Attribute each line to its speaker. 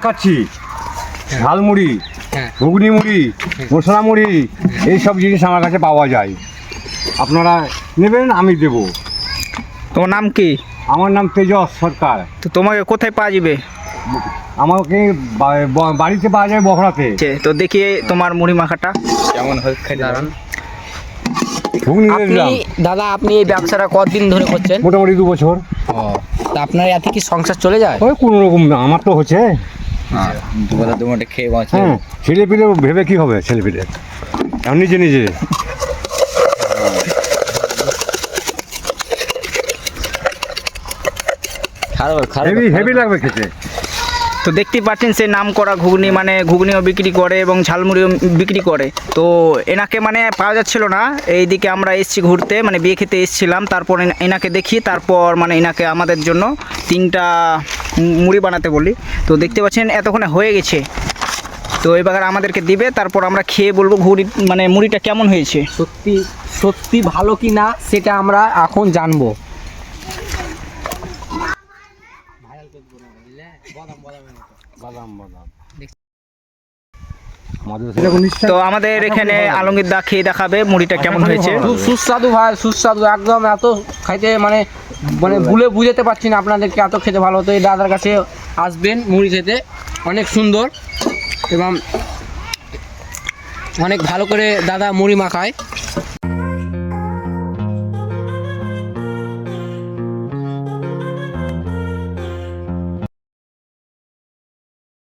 Speaker 1: খাচ্ছি ঝালমুড়ি, ঘুগনি মুড়ি, মশলা মুড়ি, এইসব জিনিস আমার কাছে পাওয়া যায়। আপনারা নেবেন, আমি দেব।
Speaker 2: তোমার নাম কি?
Speaker 1: আমার নাম তেজস সরকার।
Speaker 2: তো তোমাকে কোথায় পাওয়া যাবে?
Speaker 1: আমাকে বাড়িতে পাওয়া যায় বখরাতে।
Speaker 2: তো দেখি তোমার মুড়ি মাখাটা কেমন হয়, খেতে দাঁড়ান।
Speaker 1: ঘুগনি
Speaker 3: আপনি
Speaker 1: দিলাম।
Speaker 3: দাদা আপনি এই ব্যবসাটা কতদিন ধরে করছেন?
Speaker 1: মোটামুটি 2 বছর।
Speaker 3: তা আপনার এতে কি সংসার চলে যায়?
Speaker 1: ওই কোনো রকম না, আমার তো হচ্ছে।
Speaker 2: দুটো খেয়ে
Speaker 1: হ্যাঁ, ছেলে পিলে ভেবে কি হবে, ছেলে পিলে এখন নিজে নিজে। হেভি হেভি লাগবে খেতে।
Speaker 2: তো দেখতেই পাচ্ছেন সে নাম করা ঘুগনি, মানে ঘুগনিও বিক্রি করে এবং ঝালমুড়িও বিক্রি করে। তো এনাকে মানে পাওয়া যাচ্ছিল না, এইদিকে আমরা এসেছি ঘুরতে, মানে বিয়ে খেতে এসেছিলাম। তারপর এনাকে দেখি, তারপর মানে এনাকে আমাদের জন্য 3টা মুড়ি বানাতে বলি। তো দেখতে পাচ্ছেন এতক্ষণে হয়ে গেছে। তো এবার আমাদেরকে দিবে, তারপর আমরা খেয়ে বলবো ঘুড়ি মানে মুড়িটা কেমন হয়েছে।
Speaker 3: সত্যি সত্যি ভালো কি না সেটা আমরা এখন জানবো।
Speaker 2: তো আমাদের এখানে আলমগীর দা খেয়ে দেখাবে মুড়িটা কেমন হয়েছে।
Speaker 3: খুব সুস্বাদু ভাই, সুস্বাদু একদম। এত খাইতে মানে মানে ভুলে বুঝাতে পারছি না আপনাদেরকে, এত খেতে ভালো হতো। এই দাদার কাছে আসবেন মুড়ি খেতে, অনেক সুন্দর এবং অনেক ভালো করে দাদা মুড়ি মাখায়।